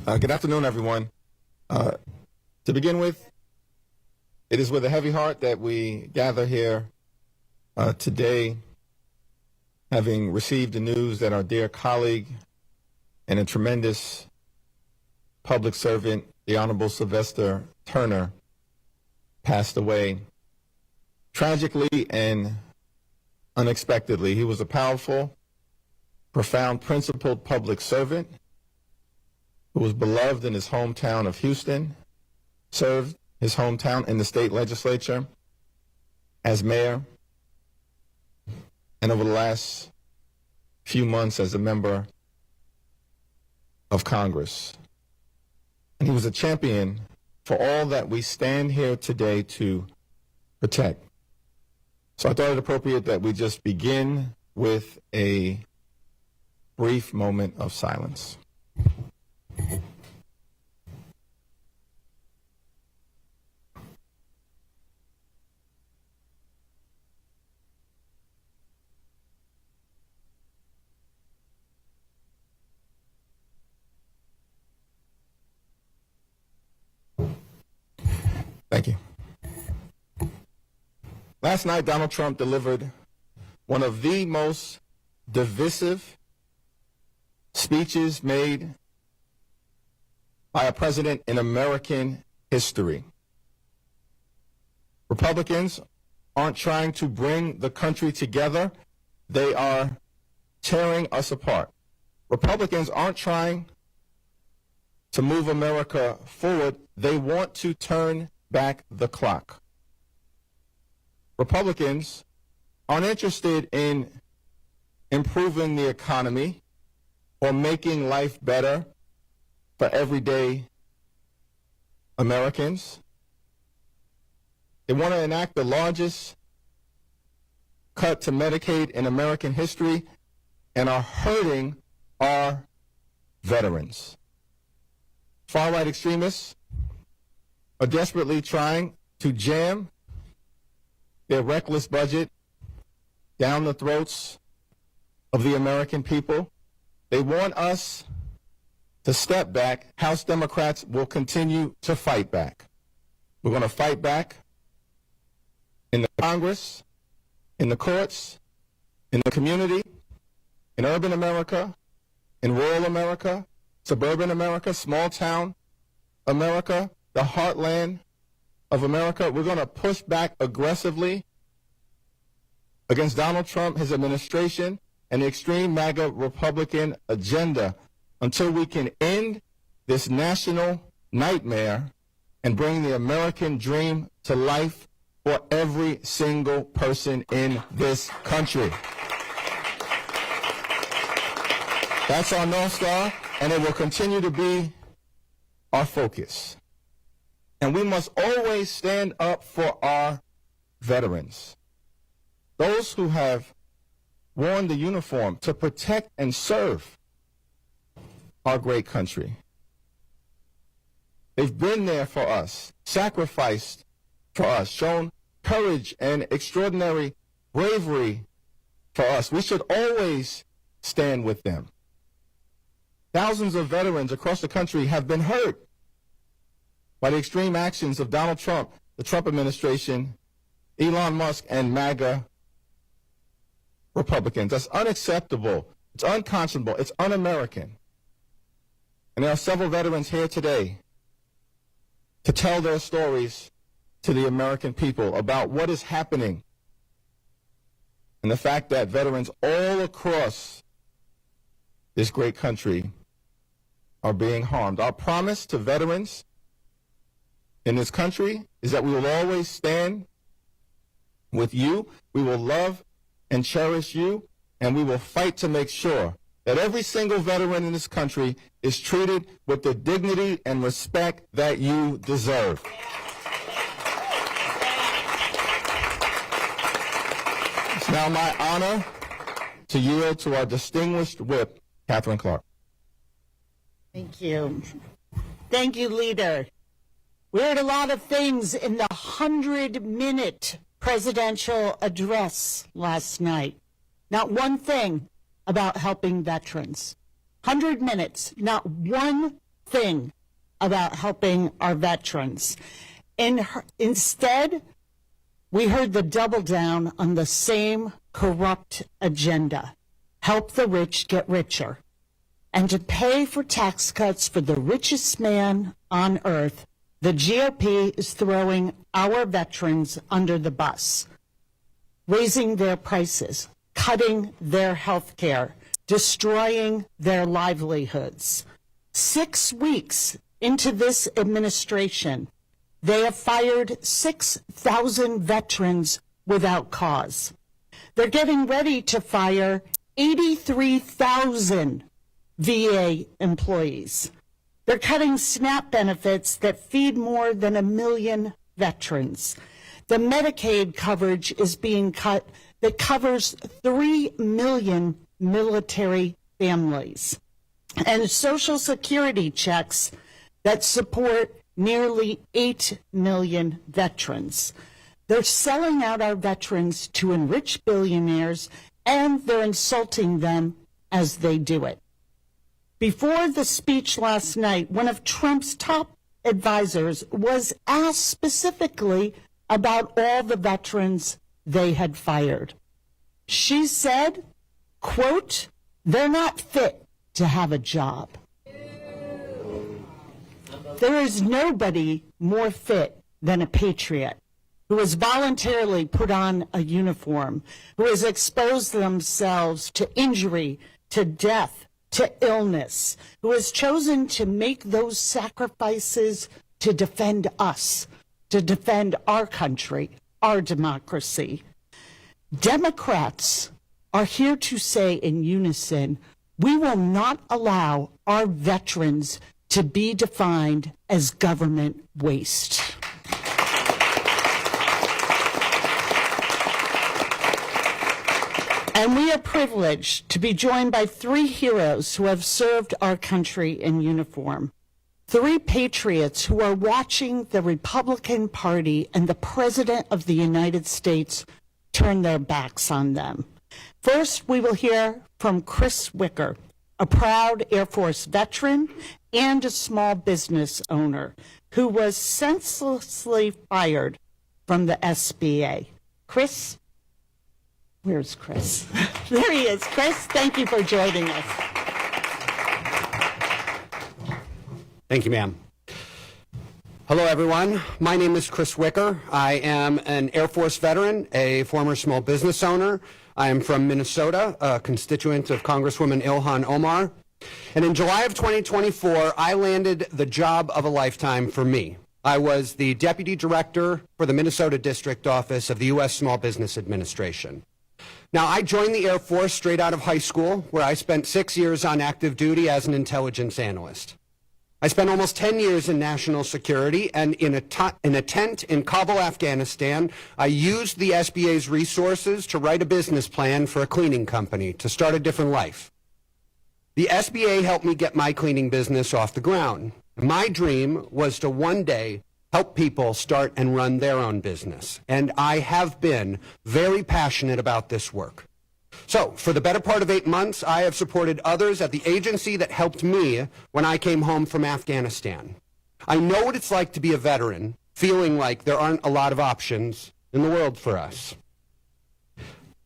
Good afternoon, everyone. To begin with, it is with a heavy heart that we gather here today, having received the news that our dear colleague and a tremendous public servant, the Honorable Sylvester Turner, passed away tragically and unexpectedly. He was a powerful, profound, principled public servant who was beloved in his hometown of Houston, served his hometown in the state legislature as mayor, and over the last few months as a member of Congress. And he was a champion for all that we stand here today to protect. So I thought it appropriate that we just begin with a brief moment of silence. Thank you. Last night, Donald Trump delivered one of the most divisive speeches made by a president in American history. Republicans aren't trying to bring the country together. They are tearing us apart. Republicans aren't trying to move America forward. They want to turn back the clock. Republicans aren't interested in improving the economy or making life better for everyday Americans. They want to enact the largest cut to Medicaid in American history and are hurting our veterans. Far-right extremists are desperately trying to jam their reckless budget down the throats of the American people. They want us to step back. House Democrats will continue to fight back. We're going to fight back in the Congress, in the courts, in the community, in urban America, in rural America, suburban America, small town America, the heartland of America. We're going to push back aggressively against Donald Trump, his administration, and the extreme MAGA Republican agenda until we can end this national nightmare and bring the American dream to life for every single person in this country. That's our North Star, and it will continue to be our focus. And we must always stand up for our veterans, those who have worn the uniform to protect and serve our great country. They've been there for us, sacrificed for us, shown courage and extraordinary bravery for us. We should always stand with them. Thousands of veterans across the country have been hurt by the extreme actions of Donald Trump, the Trump administration, Elon Musk, and MAGA Republicans. That's unacceptable. It's unconscionable. It's un-American. And there are several veterans here today to tell their stories to the American people about what is happening and the fact that veterans all across this great country are being harmed. Our promise to veterans in this country is that we will always stand with you. We will love and cherish you, and we will fight to make sure that every single veteran in this country is treated with the dignity and respect that you deserve. It's now my honor to yield to our distinguished whip, Catherine Clark. Thank you. Thank you, Leader. We heard a lot of things in the 100-minute presidential address last night. Not one thing about helping veterans. 100 minutes, not one thing about helping our veterans. Instead, we heard the double down on the same corrupt agenda: help the rich get richer. And to pay for tax cuts for the richest man on earth, the GOP is throwing our veterans under the bus, raising their prices, cutting their health care, destroying their livelihoods. 6 weeks into this administration, they have fired 6,000 veterans without cause. They're getting ready to fire 83,000 VA employees. They're cutting SNAP benefits that feed more than 1 million veterans. The Medicaid coverage is being cut that covers 3 million military families, and Social Security checks that support nearly 8 million veterans. They're selling out our veterans to enrich billionaires, and they're insulting them as they do it. Before the speech last night, one of Trump's top advisors was asked specifically about all the veterans they had fired. She said, quote, "They're not fit to have a job." There is nobody more fit than a patriot who has voluntarily put on a uniform, who has exposed themselves to injury, to death, to illness, who has chosen to make those sacrifices to defend us, to defend our country, our democracy. Democrats are here to say in unison, we will not allow our veterans to be defined as government waste. And we are privileged to be joined by 3 heroes who have served our country in uniform. 3 patriots who are watching the Republican Party and the President of the United States turn their backs on them. First, we will hear from Chris Wicker, a proud Air Force veteran and a small business owner who was senselessly fired from the SBA. Chris? Where's Chris? There he is. Chris, thank you for joining us. Thank you, ma'am. Hello, everyone. My name is Chris Wicker. I am an Air Force veteran, a former small business owner. I am from Minnesota, a constituent of Congresswoman Ilhan Omar. And in July of 2024, I landed the job of a lifetime for me. I was the Deputy Director for the Minnesota District Office of the U.S. Small Business Administration. Now, I joined the Air Force straight out of high school, where I spent 6 years on active duty as an intelligence analyst. I spent almost 10 years in national security, and in a tent in Kabul, Afghanistan, I used the SBA's resources to write a business plan for a cleaning company to start a different life. The SBA helped me get my cleaning business off the ground. My dream was to one day help people start and run their own business, and I have been very passionate about this work. So, for the better part of 8 months, I have supported others at the agency that helped me when I came home from Afghanistan. I know what it's like to be a veteran, feeling like there aren't a lot of options in the world for us.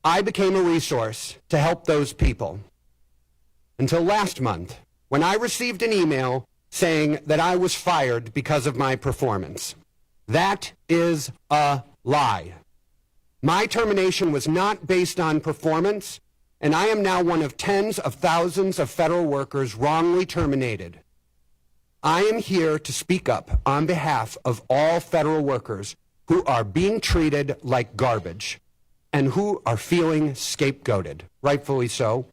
I became a resource to help those people until last month, when I received an email saying that I was fired because of my performance. That is a lie. My termination was not based on performance, and I am now one of tens of thousands of federal workers wrongly terminated. I am here to speak up on behalf of all federal workers who are being treated like garbage and who are feeling scapegoated, rightfully so.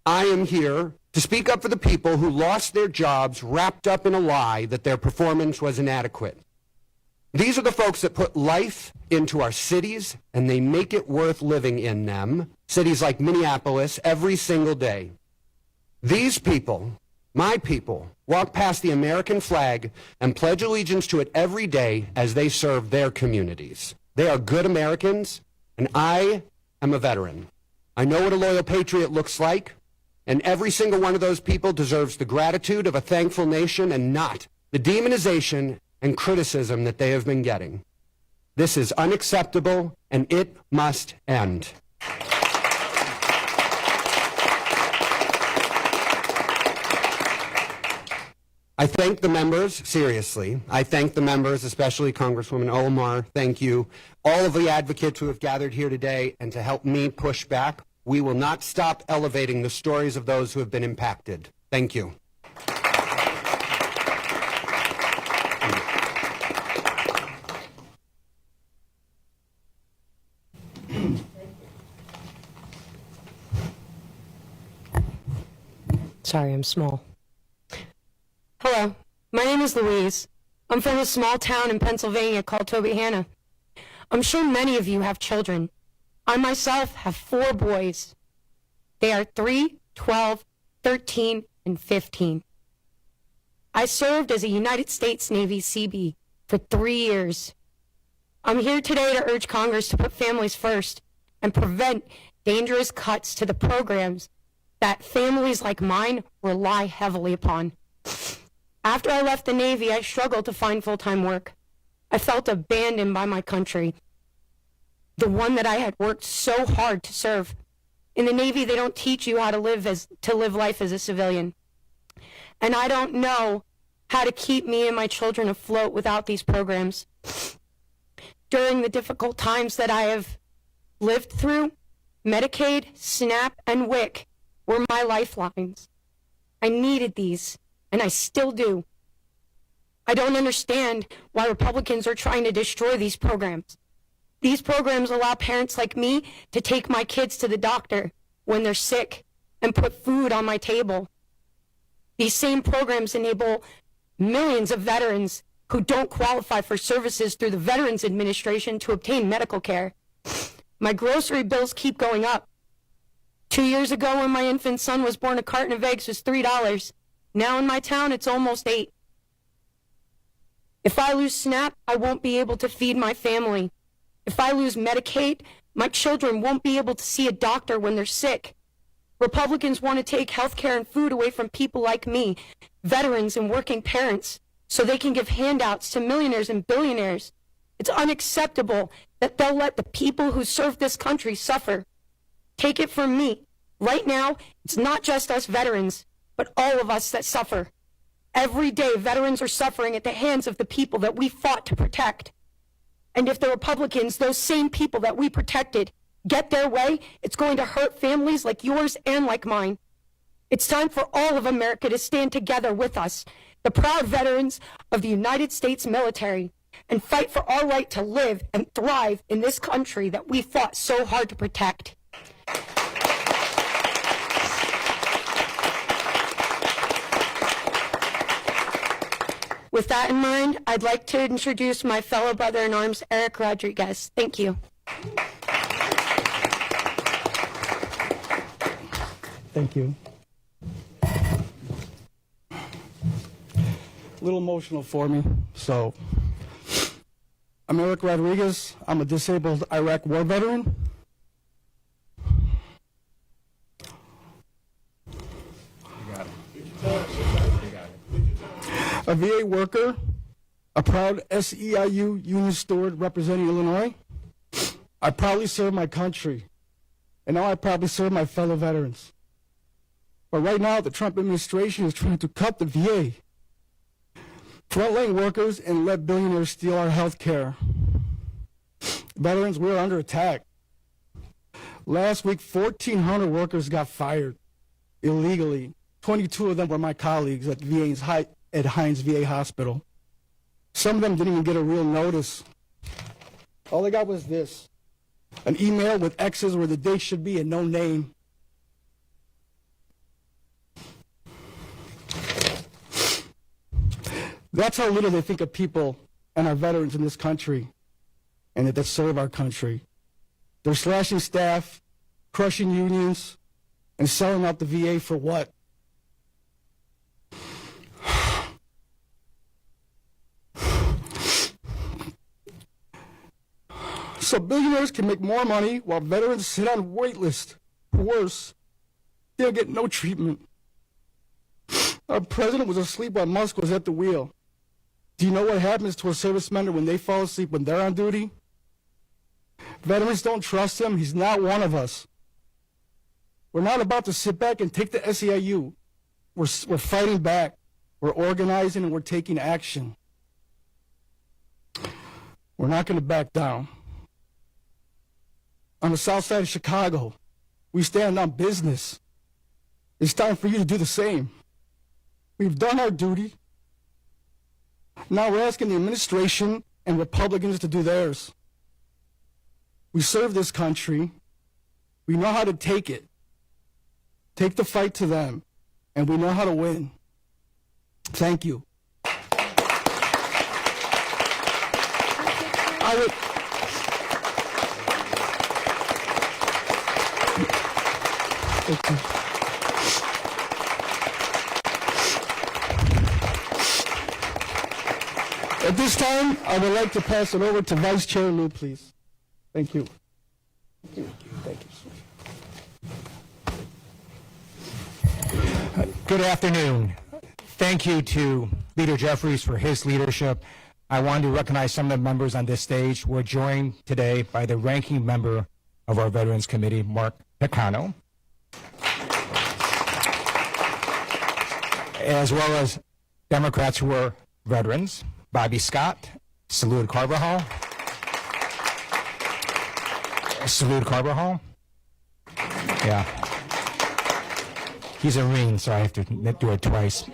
I am here to speak up for the people who lost their jobs wrapped up in a lie that their performance was inadequate. These are the folks that put life into our cities, and they make it worth living in them, cities like Minneapolis, every single day. These people, my people, walk past the American flag and pledge allegiance to it every day as they serve their communities. They are good Americans, and I am a veteran. I know what a loyal patriot looks like. And every single one of those people deserves the gratitude of a thankful nation and not the demonization and criticism that they have been getting. This is unacceptable, and it must end. I thank the members, seriously. I thank the members, especially Congresswoman Omar. Thank you. All of the advocates who have gathered here today and to help me push back. We will not stop elevating the stories of those who have been impacted. Thank you. Sorry, I'm small. Hello, my name is Louise. I'm from a small town in Pennsylvania called Tobyhanna. I'm sure many of you have children. I myself have 4 boys. They are 3, 12, 13, and 15. I served as a United States Navy Seabee for 3 years. I'm here today to urge Congress to put families first and prevent dangerous cuts to the programs that families like mine rely heavily upon. After I left the Navy, I struggled to find full-time work. I felt abandoned by my country, the one that I had worked so hard to serve. In the Navy, they don't teach you how to live life as a civilian. And I don't know how to keep me and my children afloat without these programs. During the difficult times that I have lived through, Medicaid, SNAP, and WIC were my lifelines. I needed these, and I still do. I don't understand why Republicans are trying to destroy these programs. These programs allow parents like me to take my kids to the doctor when they're sick and put food on my table. These same programs enable millions of veterans who don't qualify for services through the Veterans Administration to obtain medical care. My grocery bills keep going up. 2 years ago, when my infant son was born, a carton of eggs was $3. Now in my town, it's almost $8. If I lose SNAP, I won't be able to feed my family. If I lose Medicaid, my children won't be able to see a doctor when they're sick. Republicans want to take health care and food away from people like me, veterans and working parents, so they can give handouts to millionaires and billionaires. It's unacceptable that they'll let the people who serve this country suffer. Take it from me. Right now, it's not just us veterans, but all of us that suffer. Every day, veterans are suffering at the hands of the people that we fought to protect. And if the Republicans, those same people that we protected, get their way, it's going to hurt families like yours and like mine. It's time for all of America to stand together with us, the proud veterans of the United States military, and fight for our right to live and thrive in this country that we fought so hard to protect. With that in mind, I'd like to introduce my fellow brother in arms, Eric Rodriguez. Thank you. Thank you. A little emotional for me. So, I'm Eric Rodriguez. I'm a disabled Iraq war veteran. A VA worker, a proud SEIU union steward representing Illinois. I proudly serve my country, and now I proudly serve my fellow veterans. But right now, the Trump administration is trying to cut the VA, frontline workers, and let billionaires steal our health care. Veterans, we're under attack. Last week, 1,400 workers got fired illegally. 22 of them were my colleagues at Hines VA Hospital. Some of them didn't even get a real notice. All they got was this, an email with X's where the date should be and no name. That's how little they think of people and our veterans in this country and that serve our country. They're slashing staff, crushing unions, and selling out the VA for what? So billionaires can make more money while veterans sit on wait lists. Worse, They'll get no treatment. Our president was asleep while Musk was at the wheel. Do you know what happens to a serviceman when they fall asleep when they're on duty? Veterans don't trust him. He's not one of us. We're not about to sit back and take the SEIU. We're fighting back. We're organizing and we're taking action. We're not going to back down. On the south side of Chicago, we stand on business. It's time for you to do the same. We've done our duty. Now we're asking the administration and Republicans to do theirs. We serve this country. We know how to take it. Take the fight to them, and we know how to win. Thank you. Thank you. At this time, I would like to pass it over to Vice Chair Liu, please. Thank you. Thank you. Thank you. Good afternoon. Thank you to Leader Jeffries for his leadership. I want to recognize some of the members on this stage. We're joined today by the ranking member of our Veterans Committee, Mark Peccano, as well as Democrats who are veterans, Bobby Scott, Salud Carvajal. Salud Carvajal. Yeah. He's a Marine, so I have to do it twice.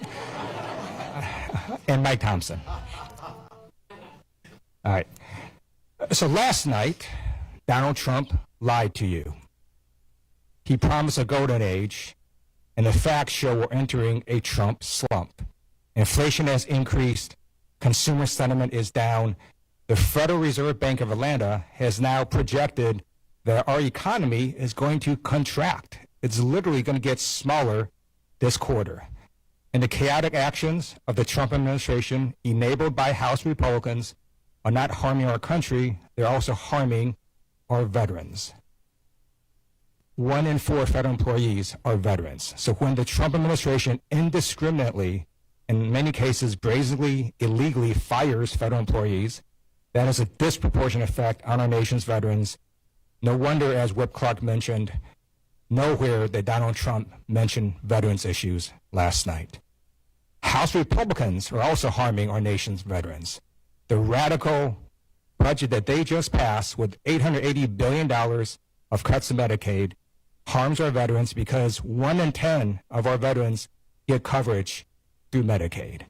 And Mike Thompson. All right. So last night, Donald Trump lied to you. He promised a golden age, and the facts show we're entering a Trump slump. Inflation has increased. Consumer sentiment is down. The Federal Reserve Bank of Atlanta has now projected that our economy is going to contract. It's literally going to get smaller this quarter. And the chaotic actions of the Trump administration, enabled by House Republicans, are not harming our country, they're also harming our veterans. 1 in 4 federal employees are veterans. So when the Trump administration indiscriminately, in many cases brazenly, illegally fires federal employees, that has a disproportionate effect on our nation's veterans. No wonder, as Whip Clark mentioned, nowhere did Donald Trump mention veterans issues last night. House Republicans are also harming our nation's veterans. The radical budget that they just passed with $880 billion of cuts to Medicaid harms our veterans because 1 in 10 of our veterans get coverage through Medicaid.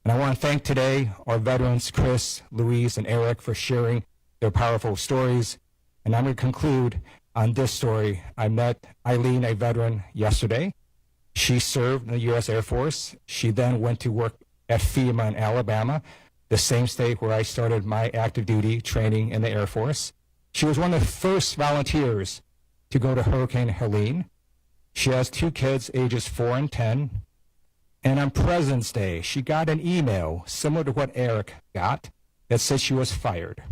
And I want to thank today our veterans, Chris, Louise, and Eric, for sharing their powerful stories. And I'm going to conclude on this story. I met Eileen, a veteran, yesterday. She served in the U.S. Air Force. She then went to work at FEMA in Alabama, the same state where I started my active duty training in the Air Force. She was one of the first volunteers to go to Hurricane Helene. She has 2 kids, ages 4 and 10. And on President's Day, she got an email similar to what Eric got that said she was fired.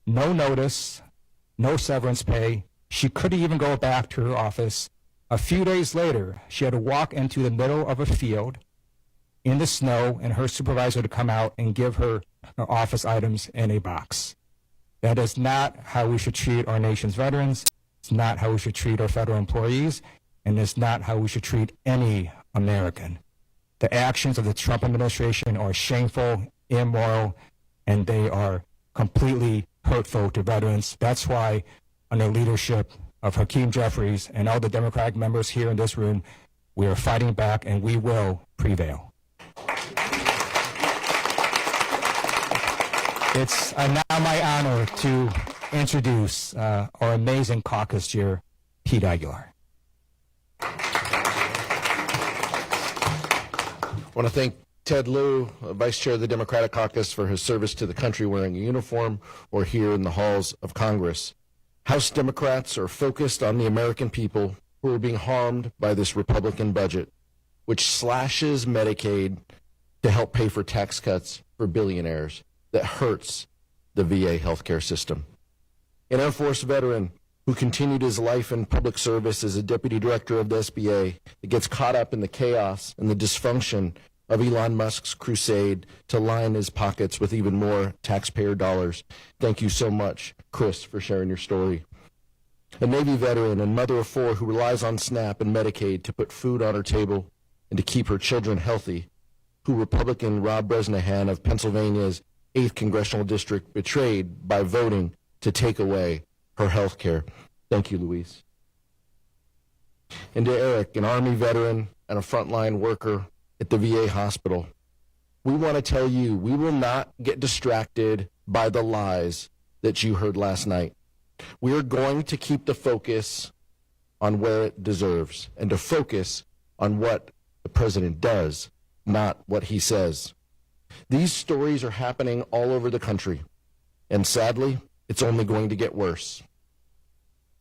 No notice, no severance pay. She couldn't even go back to her office. A few days later, she had to walk into the middle of a field in the snow and her supervisor to come out and give her office items in a box. That is not how we should treat our nation's veterans. It's not how we should treat our federal employees, and it's not how we should treat any American. The actions of the Trump administration are shameful, immoral, and they are completely hurtful to veterans. That's why, under leadership of Hakeem Jeffries and all the Democratic members here in this room, we are fighting back and we will prevail. It's now my honor to introduce our amazing caucus chair, Pete Aguilar. I want to thank Ted Lieu, Vice Chair of the Democratic Caucus, for his service to the country wearing a uniform or here in the halls of Congress. House Democrats are focused on the American people who are being harmed by this Republican budget, which slashes Medicaid to help pay for tax cuts for billionaires that hurts the VA healthcare system. An Air Force veteran who continued his life in public service as a deputy director of the SBA, that gets caught up in the chaos and the dysfunction of Elon Musk's crusade to line his pockets with even more taxpayer dollars. Thank you so much, Chris, for sharing your story. A Navy veteran and mother of 4 who relies on SNAP and Medicaid to put food on her table and to keep her children healthy, who Republican Rob Bresnahan of Pennsylvania's 8th Congressional District betrayed by voting to take away her health care. Thank you, Louise. And to Eric, an Army veteran and a frontline worker at the VA hospital, we want to tell you, we will not get distracted by the lies that you heard last night. We are going to keep the focus on where it deserves and to focus on what the president does, not what he says. These stories are happening all over the country, and sadly, it's only going to get worse.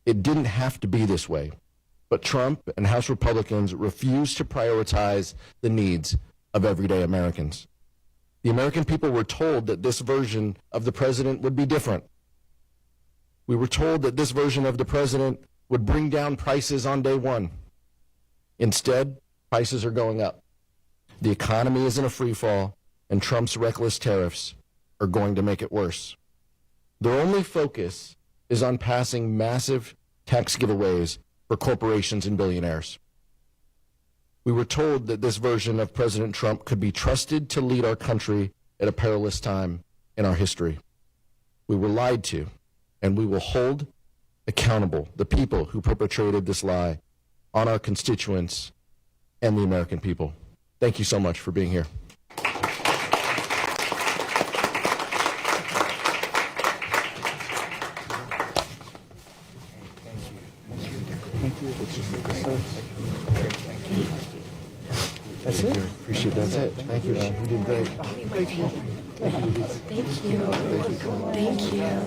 It didn't have to be this way, but Trump and House Republicans refuse to prioritize the needs of everyday Americans. The American people were told that this version of the president would be different. We were told that this version of the president would bring down prices on day one. Instead, prices are going up. The economy is in a free fall, and Trump's reckless tariffs are going to make it worse. Their only focus is on passing massive tax giveaways for corporations and billionaires. We were told that this version of President Trump could be trusted to lead our country at a perilous time in our history. We were lied to, and we will hold accountable the people who perpetrated this lie on our constituents and the American people. Thank you so much for being here. That's it? Appreciate that. That's it. Thank you, man. You did great. Thank you. Thank you. Thank you.